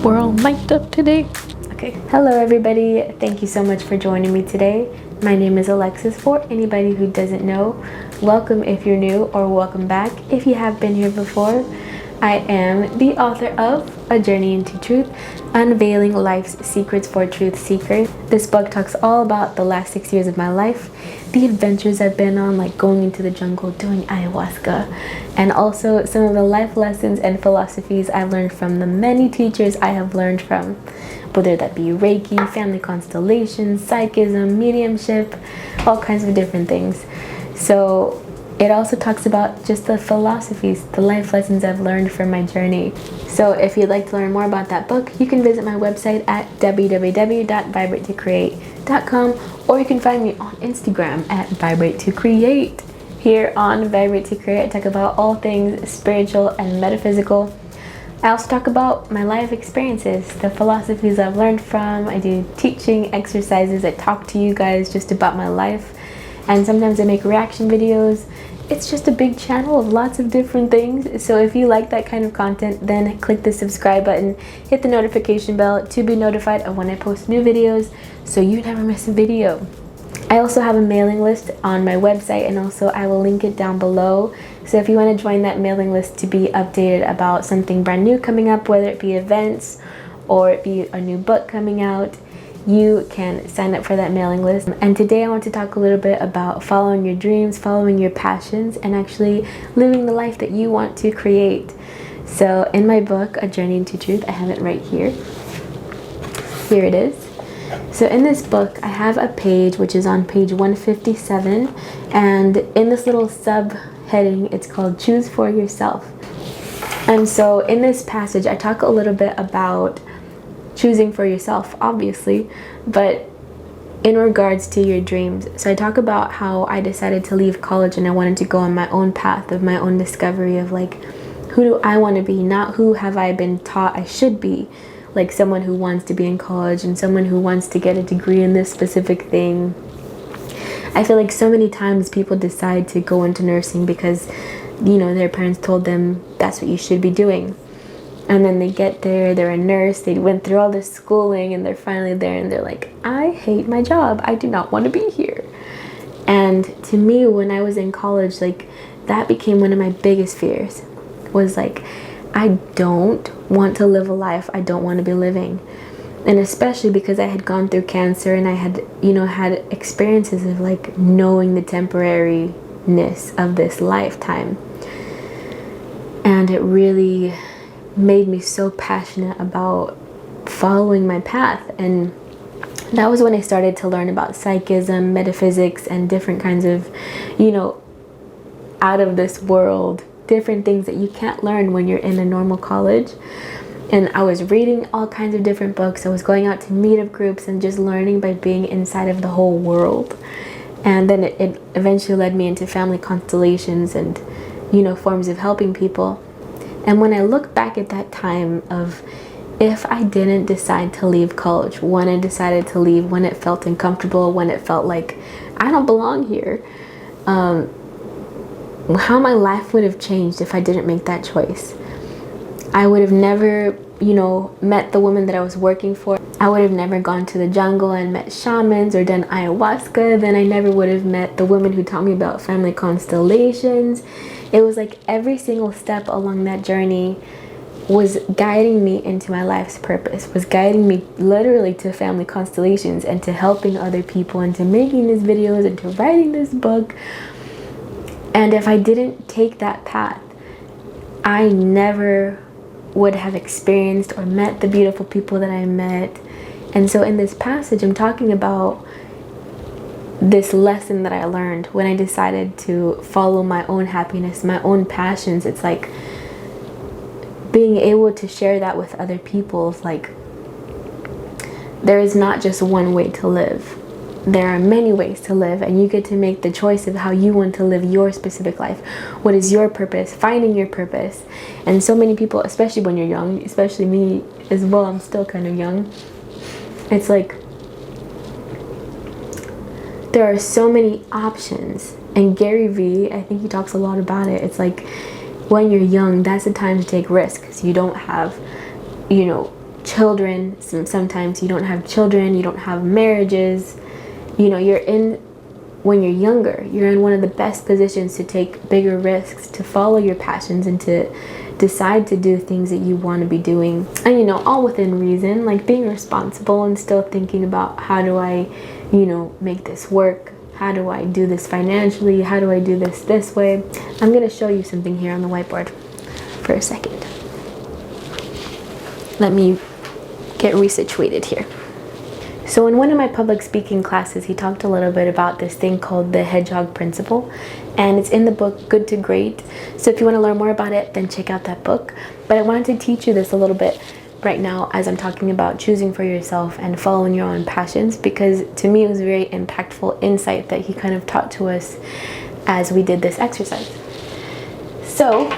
We're all mic'd up today. Okay. Hello everybody. Thank you so much for joining me today. My name is Alexis. For anybody who doesn't know, welcome if you're new, or welcome back if you have been here before. I am the author of A Journey into Truth, Unveiling Life's Secrets for Truth Seekers. This book talks all about the last 6 years of my life, the adventures I've been on, like going into the jungle, doing ayahuasca, and also some of the life lessons and philosophies I've learned from the many teachers I have learned from, whether that be Reiki, family constellations, psychism, mediumship, all kinds of different things. So it also talks about just the philosophies, the life lessons I've learned from my journey. So if you'd like to learn more about that book, you can visit my website at www.vibratecreate.com, or you can find me on Instagram at Vibrate to Create. Here on Vibrate to Create, I talk about all things spiritual and metaphysical. I also talk about my life experiences, the philosophies I've learned from. I do teaching exercises. I talk to you guys just about my life. And sometimes I make reaction videos. It's just a big channel of lots of different things. So if you like that kind of content, then click the subscribe button, hit the notification bell to be notified of when I post new videos so you never miss a video. I also have a mailing list on my website, and also I will link it down below. So if you want to join that mailing list to be updated about something brand new coming up, whether it be events or it be a new book coming out, you can sign up for that mailing list. And today I want to talk a little bit about following your dreams, following your passions, and actually living the life that you want to create. So in my book, A Journey into Truth, I have it right here. Here it is. So in this book, I have a page which is on page 157, and in this little subheading, it's called Choose for Yourself. And so in this passage, I talk a little bit about choosing for yourself, obviously, but in regards to your dreams. So I talk about how I decided to leave college and I wanted to go on my own path of my own discovery of like, who do I want to be, not who have I been taught I should be, like someone who wants to be in college and someone who wants to get a degree in this specific thing. I feel like so many times people decide to go into nursing because, you know, their parents told them that's what you should be doing. And then they get there, they're a nurse, they went through all this schooling, and they're finally there and they're like, I hate my job, I do not want to be here. And to me, when I was in college, like, that became one of my biggest fears, was like, I don't want to live a life I don't want to be living. And especially because I had gone through cancer and I had, you know, had experiences of like knowing the temporariness of this lifetime. And it really made me so passionate about following my path. And that was when I started to learn about psychism, metaphysics, and different kinds of, you know, out of this world, different things that you can't learn when you're in a normal college. And I was reading all kinds of different books. I was going out to meetup groups and just learning by being inside of the whole world. And then it eventually led me into family constellations and, you know, forms of helping people. And when I look back at that time of, if I didn't decide to leave college, when I decided to leave, when it felt uncomfortable, when it felt like I don't belong here, how my life would have changed if I didn't make that choice. I would have never, you know, met the woman that I was working for. I would have never gone to the jungle and met shamans or done ayahuasca. Then I never would have met the woman who taught me about family constellations. It was like every single step along that journey was guiding me into my life's purpose, was guiding me literally to family constellations and to helping other people and to making these videos and to writing this book. And if I didn't take that path, I never would have experienced or met the beautiful people that I met. And so in this passage, I'm talking about this lesson that I learned when I decided to follow my own happiness, my own passions. It's like being able to share that with other people. It's like there is not just one way to live. There are many ways to live, and you get to make the choice of how you want to live your specific life. What is your purpose? Finding your purpose. And so many people, especially when you're young, especially me as well, I'm still kind of young. It's like there are so many options. And Gary Vee, I think he talks a lot about it. It's like when you're young, that's the time to take risks. You don't have, you know, children. Sometimes you don't have children, you don't have marriages. You know, when you're younger, you're in one of the best positions to take bigger risks, to follow your passions, and to decide to do things that you want to be doing. And, you know, all within reason, like being responsible and still thinking about, how do I, you know, make this work? How do I do this financially? How do I do this way? I'm going to show you something here on the whiteboard for a second. Let me get resituated here. So in one of my public speaking classes, he talked a little bit about this thing called the Hedgehog Principle, and it's in the book Good to Great. So if you want to learn more about it, then check out that book. But I wanted to teach you this a little bit right now as I'm talking about choosing for yourself and following your own passions, because to me it was a very impactful insight that he kind of taught to us as we did this exercise. So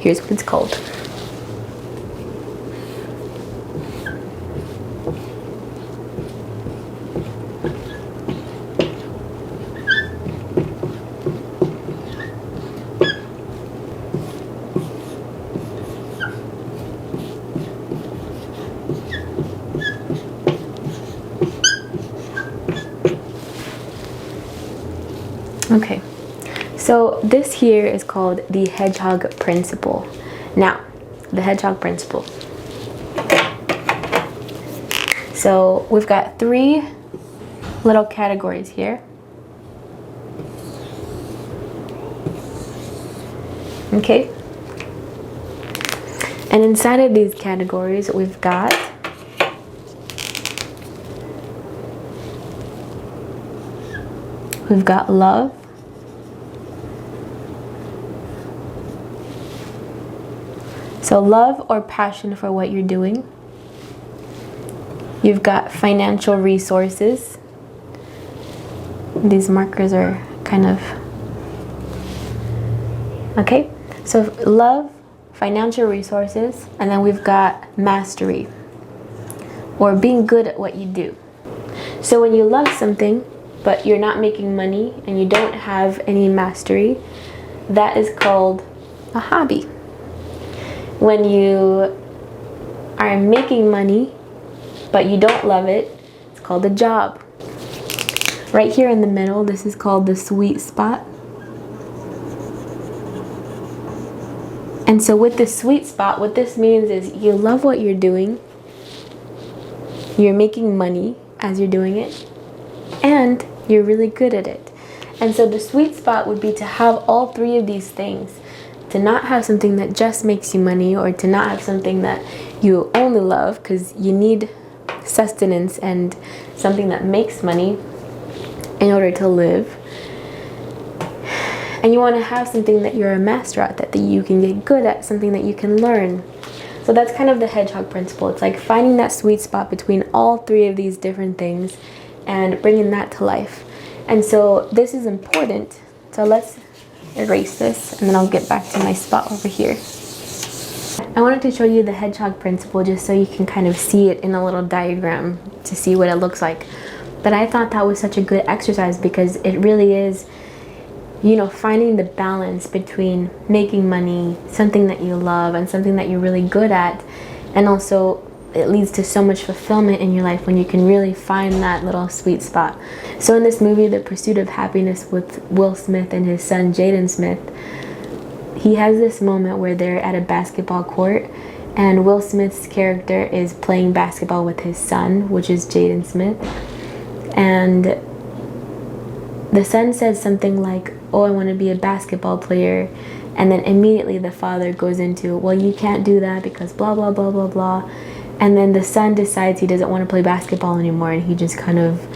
here's what it's called. Okay, so this here is called the Hedgehog Principle. Now, the Hedgehog Principle. So we've got 3 little categories here. Okay, and inside of these categories we've got love, so love or passion for what you're doing. You've got financial resources. These markers are kind of okay. So love, financial resources, and then we've got mastery, or being good at what you do. So when you love something but you're not making money and you don't have any mastery, that is called a hobby. When you are making money but you don't love it, it's called a job. Right here in the middle, this is called the sweet spot. And so with this sweet spot, what this means is you love what you're doing, you're making money as you're doing it, and you're really good at it. And so the sweet spot would be to have all 3 of these things. To not have something that just makes you money, or to not have something that you only love, because you need sustenance and something that makes money in order to live. And you want to have something that you're a master at, that you can get good at, something that you can learn. So that's kind of the Hedgehog Principle. It's like finding that sweet spot between all 3 of these different things and bringing that to life. And so this is important. So let's erase this, and then I'll get back to my spot over here. I wanted to show you the Hedgehog Principle just so you can kind of see it in a little diagram to see what it looks like. But I thought that was such a good exercise because it really is, you know, finding the balance between making money, something that you love, and something that you're really good at. And also it leads to so much fulfillment in your life when you can really find that little sweet spot. So in this movie, The Pursuit of Happiness, with Will Smith and his son Jaden Smith, he has this moment where they're at a basketball court, and Will Smith's character is playing basketball with his son, which is Jaden Smith. And the son says something like, "Oh, I want to be a basketball player." And then immediately the father goes into, "Well, you can't do that because blah, blah, blah, blah, blah." And then the son decides he doesn't want to play basketball anymore, and he just kind of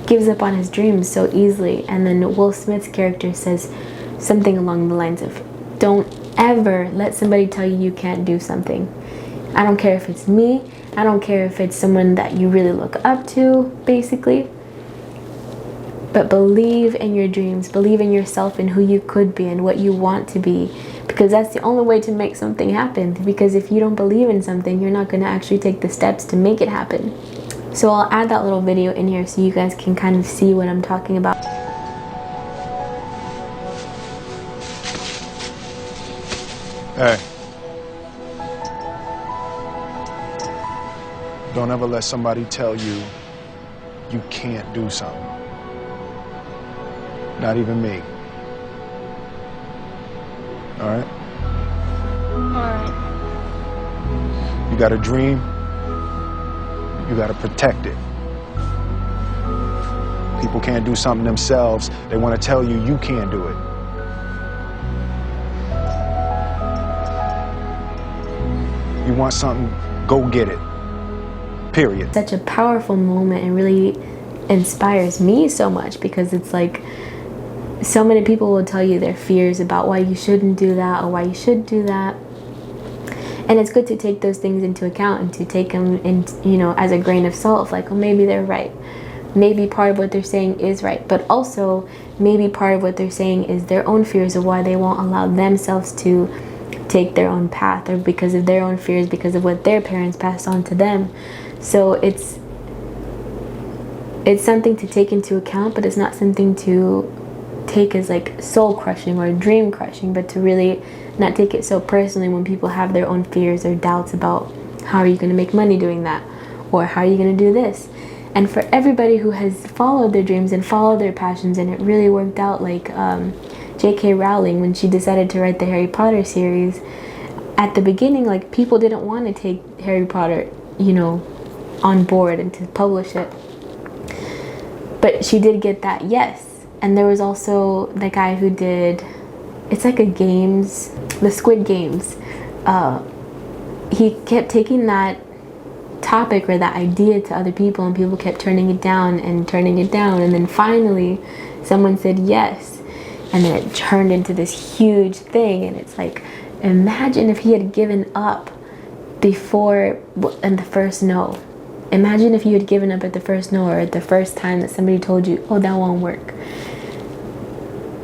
gives up on his dreams so easily. And then Will Smith's character says something along the lines of, "Don't ever let somebody tell you you can't do something. I don't care if it's me. I don't care if it's someone that you really look up to," basically. But believe in your dreams, believe in yourself and who you could be and what you want to be, because that's the only way to make something happen. Because if you don't believe in something, you're not going to actually take the steps to make it happen. So I'll add that little video in here so you guys can kind of see what I'm talking about. Hey. Don't ever let somebody tell you you can't do something. Not even me. All right? All right. You got a dream, you got to protect it. People can't do something themselves. They want to tell you you can't do it. You want something, go get it. Period. Such a powerful moment and really inspires me so much, because it's like so many people will tell you their fears about why you shouldn't do that or why you should do that. And it's good to take those things into account and to take them in, you know, as a grain of salt. Like, well, maybe they're right. Maybe part of what they're saying is right. But also, maybe part of what they're saying is their own fears of why they won't allow themselves to take their own path, or because of their own fears, because of what their parents passed on to them. So it's something to take into account, but it's not something to take as like soul crushing or dream crushing, but to really not take it so personally when people have their own fears or doubts about how are you going to make money doing that, or how are you going to do this. And for everybody who has followed their dreams and followed their passions, and it really worked out, like J.K. Rowling, when she decided to write the Harry Potter series, at the beginning, like, people didn't want to take Harry Potter, you know, on board and to publish it. But she did get that yes. And there was also the guy who did, it's like a games, the Squid Games. He kept taking that topic or that idea to other people, and people kept turning it down and turning it down. And then finally, someone said yes. And then it turned into this huge thing. And it's like, imagine if he had given up before and the first no. Imagine if you had given up at the first no, or at the first time that somebody told you, oh, that won't work.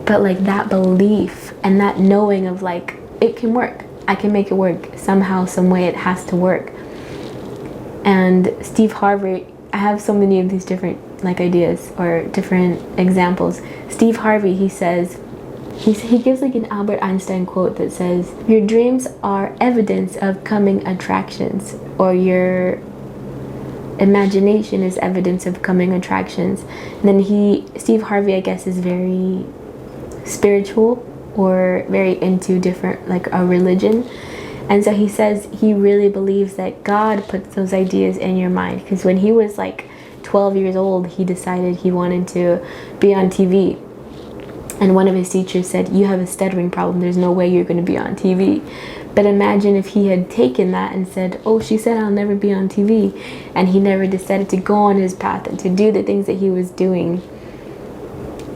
But like that belief and that knowing of like, it can work. I can make it work. Somehow, some way it has to work. And Steve Harvey, I have so many of these different like ideas or different examples. Steve Harvey, he says, he gives like an Albert Einstein quote that says, your dreams are evidence of coming attractions, or your imagination is evidence of coming attractions. And then Steve Harvey, I guess, is very spiritual or very into different, like a religion. And so he says he really believes that God puts those ideas in your mind, because when he was like 12 years old, he decided he wanted to be on TV. And one of his teachers said, you have a stuttering problem. There's no way you're going to be on TV. But imagine if he had taken that and said, oh, she said I'll never be on TV. And he never decided to go on his path and to do the things that he was doing,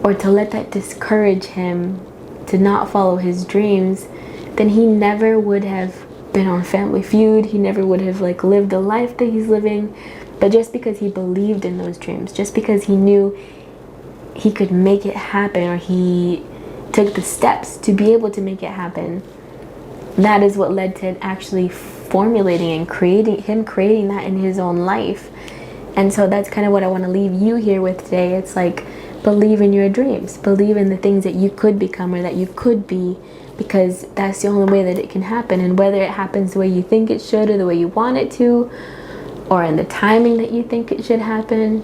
or to let that discourage him to not follow his dreams, then he never would have been on Family Feud. He never would have like lived the life that he's living. But just because he believed in those dreams, just because he knew he could make it happen, or he took the steps to be able to make it happen, that is what led to actually formulating and creating that in his own life. And so that's kind of what I want to leave you here with today. It's like, believe in your dreams, believe in the things that you could become or that you could be, because that's the only way that it can happen. And whether it happens the way you think it should, or the way you want it to, or in the timing that you think it should happen,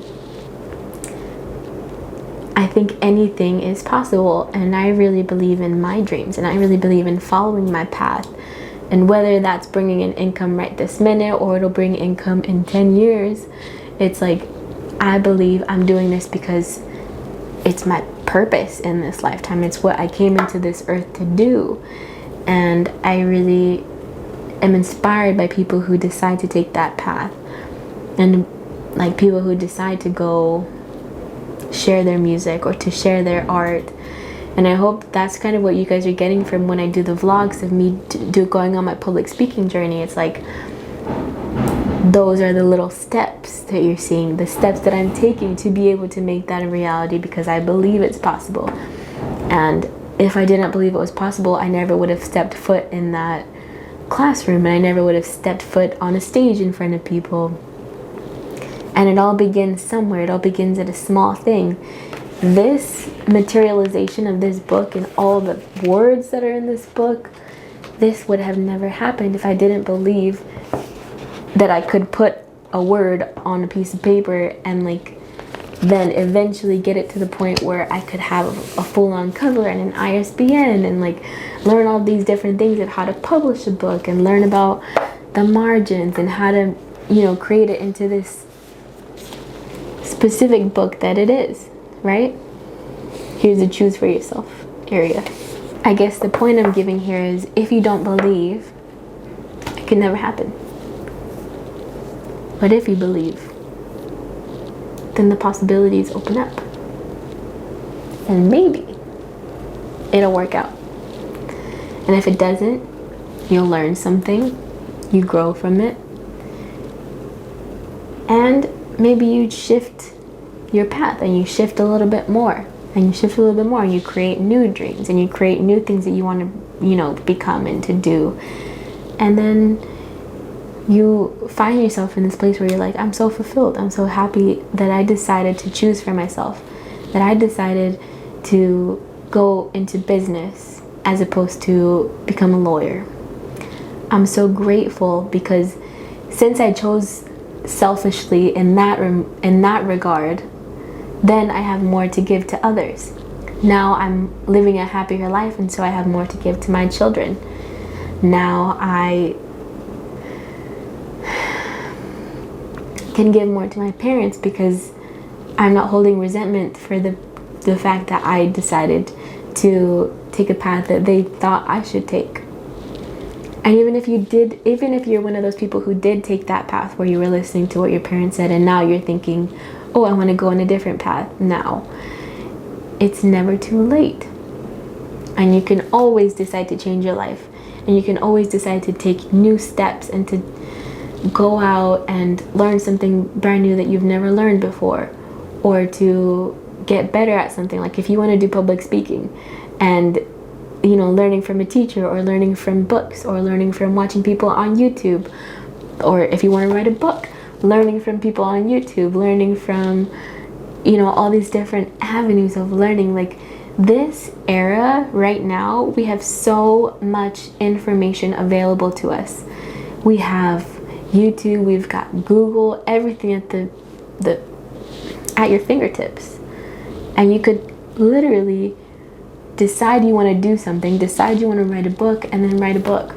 I think anything is possible. And I really believe in my dreams, and I really believe in following my path. And whether that's bringing in income right this minute, or it'll bring income in 10 years, it's like, I believe I'm doing this because it's my purpose in this lifetime. It's what I came into this earth to do. And I really am inspired by people who decide to take that path, and like people who decide to go share their music or to share their art. And I hope that's kind of what you guys are getting from when I do the vlogs of me going on my public speaking journey. It's like, those are the little steps that you're seeing, the steps that I'm taking to be able to make that a reality, because I believe it's possible. And if I didn't believe it was possible, I never would have stepped foot in that classroom, and I never would have stepped foot on a stage in front of people. And it all begins somewhere. It all begins at a small thing. This materialization of this book and all the words that are in this book, this would have never happened if I didn't believe that I could put a word on a piece of paper and like then eventually get it to the point where I could have a full-on cover and an ISBN and like learn all these different things of how to publish a book and learn about the margins and how to, you know, create it into this specific book that it is, right? Here's a choose for yourself area. I guess the point I'm giving here is if you don't believe, it can never happen. But if you believe, then the possibilities open up. And maybe it'll work out. And if it doesn't, you'll learn something, you grow from it, and maybe you shift your path and you shift a little bit more. And you shift a little bit more and you create new dreams and you create new things that you want to, you know, become and to do. And then you find yourself in this place where you're like, I'm so fulfilled. I'm so happy that I decided to choose for myself, that I decided to go into business as opposed to become a lawyer. I'm so grateful because since I chose selfishly in that regard, then I have more to give to others. Now I'm living a happier life, and so I have more to give to my children. Now I can give more to my parents because I'm not holding resentment for the fact that I decided to take a path that they thought I should take. And even if you're one of those people who did take that path where you were listening to what your parents said and now you're thinking, oh, I want to go on a different path now, it's never too late. And you can always decide to change your life. And you can always decide to take new steps and to go out and learn something brand new that you've never learned before, or to get better at something. Like if you want to do public speaking and, you know, learning from a teacher or learning from books or learning from watching people on YouTube, or if you want to write a book, learning from people on YouTube, learning from, you know, all these different avenues of learning. Like this era right now, we have so much information available to us. We have YouTube, we've got Google, everything at your fingertips. And you could literally decide you want to do something, decide you want to write a book, and then write a book.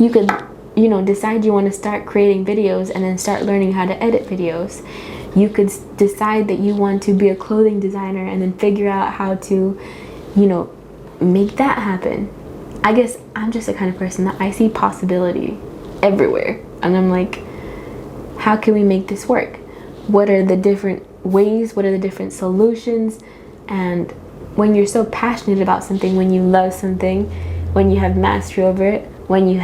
You could, you know, decide you want to start creating videos and then start learning how to edit videos. You could decide that you want to be a clothing designer and then figure out how to, you know, make that happen. I guess I'm just the kind of person that I see possibility everywhere. And I'm like, how can we make this work? What are the different ways? What are the different solutions? And when you're so passionate about something, when you love something, when you have mastery over it, when it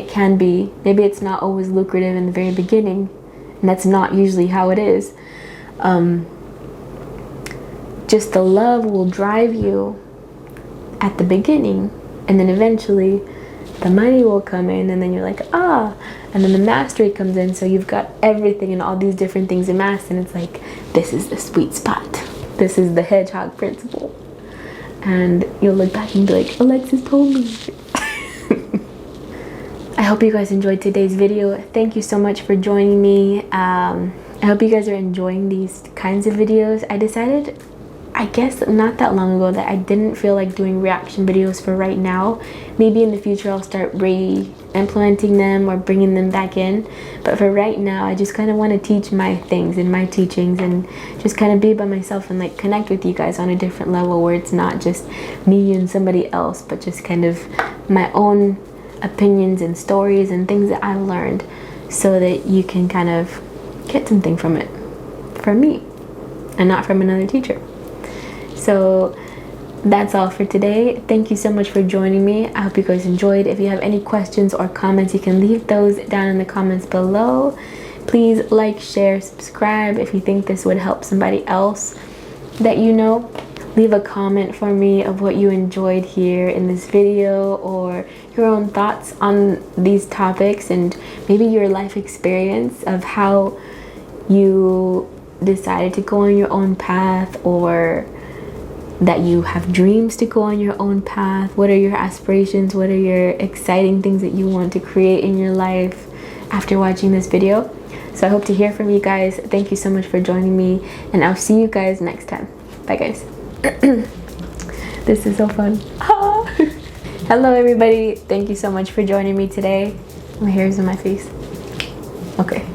can be, maybe it's not always lucrative in the very beginning, and that's not usually how it is. Just the love will drive you at the beginning, and then eventually the money will come in, and then you're like, and then the mastery comes in, so you've got everything and all these different things amassed, and it's like, this is the sweet spot. This is the Hedgehog Principle. And you'll look back and be like, Alexis told me. I hope you guys enjoyed today's video. Thank you so much for joining me. I hope you guys are enjoying these kinds of videos. I decided, I guess not that long ago, that I didn't feel like doing reaction videos for right now. Maybe in the future I'll start re-implementing them or bringing them back in. But for right now, I just kind of want to teach my things and my teachings and just kind of be by myself and like connect with you guys on a different level where it's not just me and somebody else, but just kind of my own opinions and stories and things that I've learned, so that you can kind of get something from it, from me and not from another teacher. So that's all for today. Thank you so much for joining me. I hope you guys enjoyed. If you have any questions or comments, you can leave those down in the comments below. Please like, share, subscribe if you think this would help somebody else that you know. Leave a comment for me of what you enjoyed here in this video, or your own thoughts on these topics, and maybe your life experience of how you decided to go on your own path, or that you have dreams to go on your own path. What are your aspirations? What are your exciting things that you want to create in your life? after watching this video. So I hope to hear from you guys. Thank you so much for joining me, and I'll see you guys next time. Bye guys. This is so fun. Hello everybody. Thank you so much for joining me today. My hair is in my face. Okay.